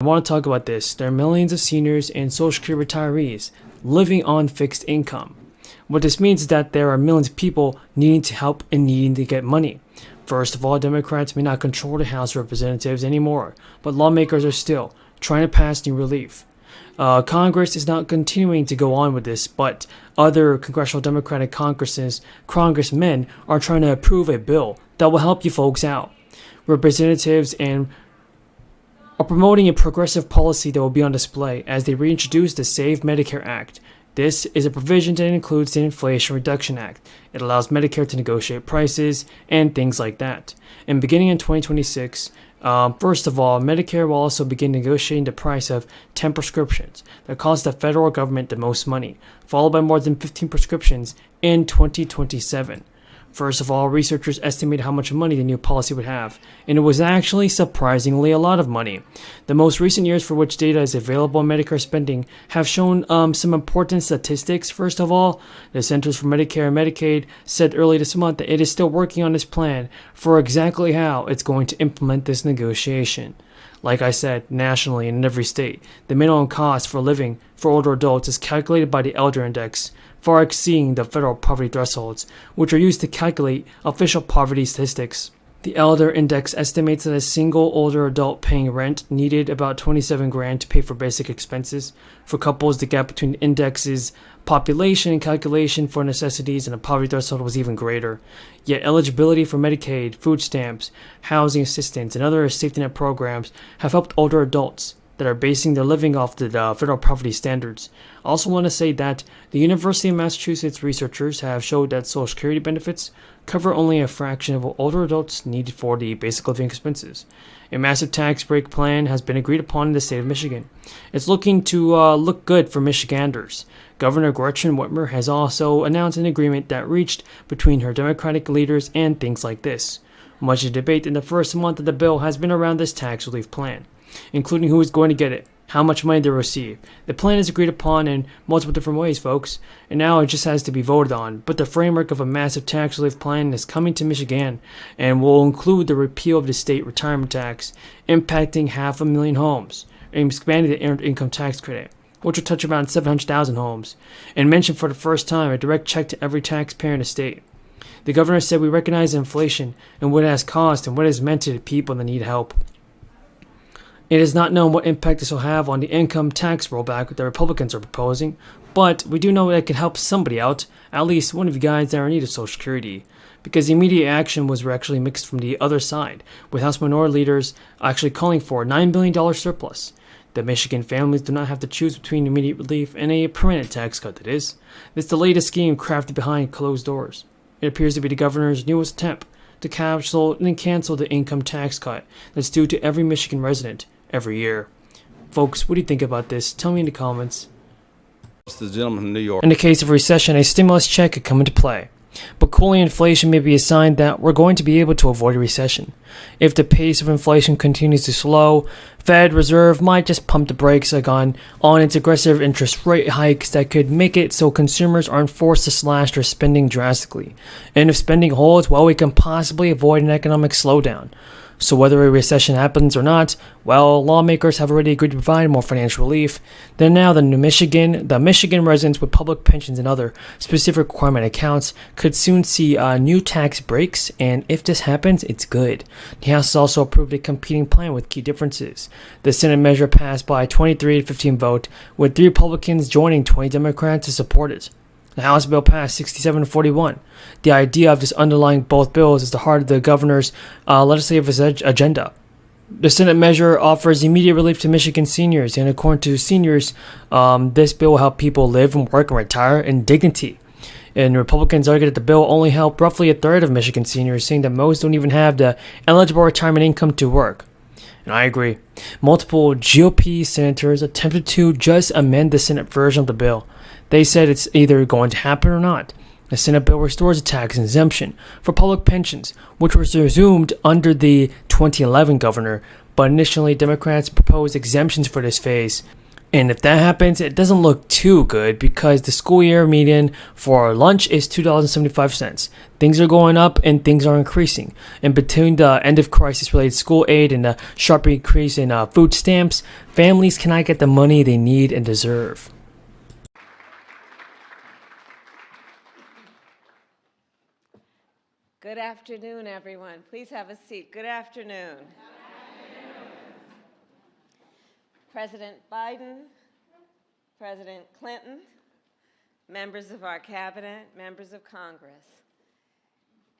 I want to talk about this. There are millions of seniors and Social Security retirees living on fixed income. What this means is that there are millions of people needing to help and needing to get money. First of all, Democrats may not control the House of Representatives anymore, but lawmakers are still trying to pass new relief. Congress is not continuing to go on with this, but other congressional Democratic congressmen are trying to approve a bill that will help you folks out. Representatives are promoting a progressive policy that will be on display as they reintroduce the Save Medicare Act. This is a provision that includes the Inflation Reduction Act. It allows Medicare to negotiate prices and things like that. And beginning in 2026, first of all, Medicare will also begin negotiating the price of 10 prescriptions that cost the federal government the most money, followed by more than 15 prescriptions in 2027. First of all, researchers estimated how much money the new policy would have, and it was actually surprisingly a lot of money. The most recent years for which data is available on Medicare spending have shown some important statistics. First of all, the Centers for Medicare and Medicaid said early this month that it is still working on this plan for exactly how it's going to implement this negotiation. Like I said, nationally and in every state, the minimum cost for living for older adults is calculated by the Elder Index, far exceeding the federal poverty thresholds, which are used to calculate official poverty statistics. The Elder Index estimates that a single older adult paying rent needed about $27,000 to pay for basic expenses. For couples, the gap between the index's population and calculation for necessities and the poverty threshold was even greater. Yet eligibility for Medicaid, food stamps, housing assistance, and other safety net programs have helped older adults that are basing their living off the federal poverty standards. I also want to say that the University of Massachusetts researchers have showed that Social Security benefits cover only a fraction of what older adults need for the basic living expenses. A massive tax break plan has been agreed upon in the state of Michigan. It's looking to look good for Michiganders. Governor Gretchen Whitmer has also announced an agreement that reached between her Democratic leaders and things like this. Much of the debate in the first month of the bill has been around this tax relief plan, including who is going to get it, how much money they receive. The plan is agreed upon in multiple different ways, folks, and now it just has to be voted on. But the framework of a massive tax relief plan is coming to Michigan and will include the repeal of the state retirement tax, impacting 500,000 homes, and expanding the earned income tax credit, which will touch around 700,000 homes, and mention for the first time a direct check to every taxpayer in the state. The governor said, "We recognize inflation and what it has caused and what it has meant to the people that need help." It is not known what impact this will have on the income tax rollback that the Republicans are proposing, but we do know that it can help somebody out, at least one of you guys that are in need of Social Security, because the immediate action was actually mixed from the other side, with House Minority leaders actually calling for a $9 billion surplus. The Michigan families do not have to choose between immediate relief and a permanent tax cut, that is. This is the latest scheme crafted behind closed doors. It appears to be the governor's newest attempt to cancel the income tax cut that's due to every Michigan resident every year. Folks, what do you think about this? Tell me in the comments. The gentleman in New York. In the case of recession, a stimulus check could come into play, but cooling inflation may be a sign that we're going to be able to avoid a recession. If the pace of inflation continues to slow, Fed Reserve might just pump the brakes on its aggressive interest rate hikes that could make it so consumers aren't forced to slash their spending drastically. And if spending holds, well, we can possibly avoid an economic slowdown. So whether a recession happens or not, well, lawmakers have already agreed to provide more financial relief. Then now the Michigan residents with public pensions and other specific requirement accounts could soon see new tax breaks, and if this happens, it's good. The House has also approved a competing plan with key differences. The Senate measure passed by a 23-15 vote, with 3 Republicans joining 20 Democrats to support it. The House bill passed 67-41. The idea of this underlying both bills is the heart of the governor's legislative agenda. The Senate measure offers immediate relief to Michigan seniors, and according to seniors, this bill will help people live and work and retire in dignity. And Republicans argue that the bill only helped roughly a third of Michigan seniors, saying that most don't even have the eligible retirement income to work. And I agree. Multiple GOP senators attempted to just amend the Senate version of the bill. They said it's either going to happen or not. The Senate bill restores a tax exemption for public pensions, which was resumed under the 2011 governor, but initially Democrats proposed exemptions for this phase. And if that happens, it doesn't look too good because the school year median for lunch is $2.75. Things are going up and things are increasing. And between the end of crisis related school aid and the sharp increase in food stamps, families cannot get the money they need and deserve. Good afternoon, everyone. Please have a seat. Good afternoon. President Biden, President Clinton, members of our cabinet, members of Congress,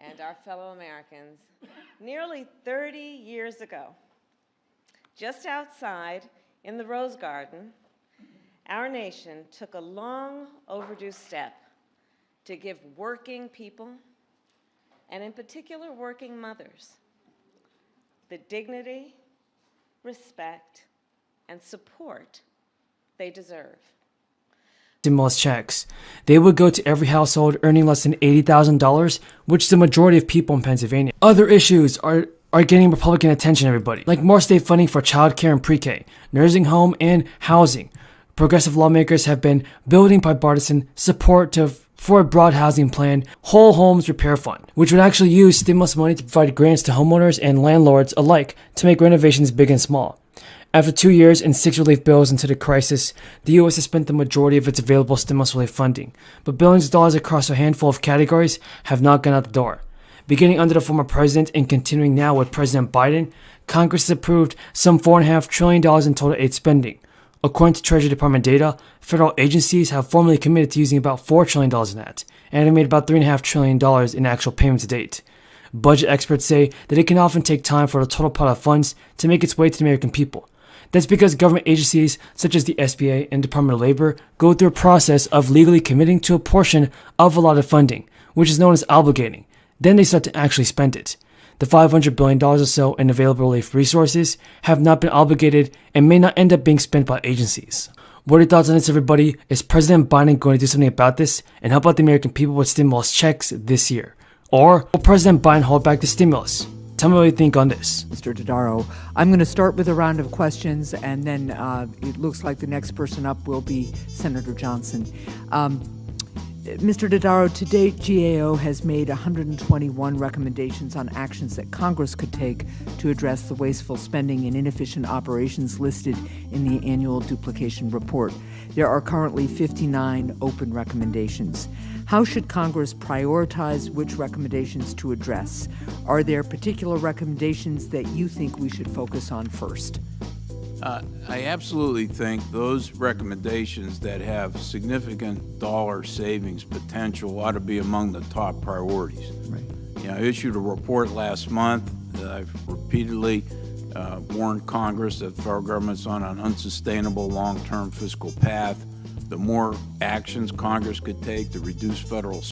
and our fellow Americans. Nearly 30 years ago, just outside in the Rose Garden, our nation took a long overdue step to give working people, and in particular working mothers, the dignity, respect, and support they deserve. Stimulus checks. They would go to every household earning less than $80,000, which is the majority of people in Pennsylvania. Other issues are getting Republican attention, everybody, like more state funding for childcare and pre-K, nursing home, and housing. Progressive lawmakers have been building bipartisan support for a broad housing plan, Whole Homes Repair Fund, which would actually use stimulus money to provide grants to homeowners and landlords alike to make renovations big and small. After 2 years and 6 relief bills into the crisis, the U.S. has spent the majority of its available stimulus relief funding, but billions of dollars across a handful of categories have not gone out the door. Beginning under the former president and continuing now with President Biden, Congress has approved some $4.5 trillion in total aid spending. According to Treasury Department data, federal agencies have formally committed to using about $4 trillion in that, and have made about $3.5 trillion in actual payments to date. Budget experts say that it can often take time for the total pot of funds to make its way to the American people. That's because government agencies such as the SBA and Department of Labor go through a process of legally committing to a portion of allotted funding, which is known as obligating. Then they start to actually spend it. The $500 billion or so in available relief resources have not been obligated and may not end up being spent by agencies. What are your thoughts on this, everybody? Is President Biden going to do something about this and help out the American people with stimulus checks this year? Or will President Biden hold back the stimulus? Tell me what you think on this. Mr. Dodaro, I'm going to start with a round of questions, and then it looks like the next person up will be Senator Johnson. Mr. Dodaro, to date, GAO has made 121 recommendations on actions that Congress could take to address the wasteful spending and inefficient operations listed in the annual duplication report. There are currently 59 open recommendations. How should Congress prioritize which recommendations to address? Are there particular recommendations that you think we should focus on first? I absolutely think those recommendations that have significant dollar savings potential ought to be among the top priorities. Right. You know, I issued a report last month that I've repeatedly warned Congress that the federal government's on an unsustainable long-term fiscal path. The more actions Congress could take to reduce federal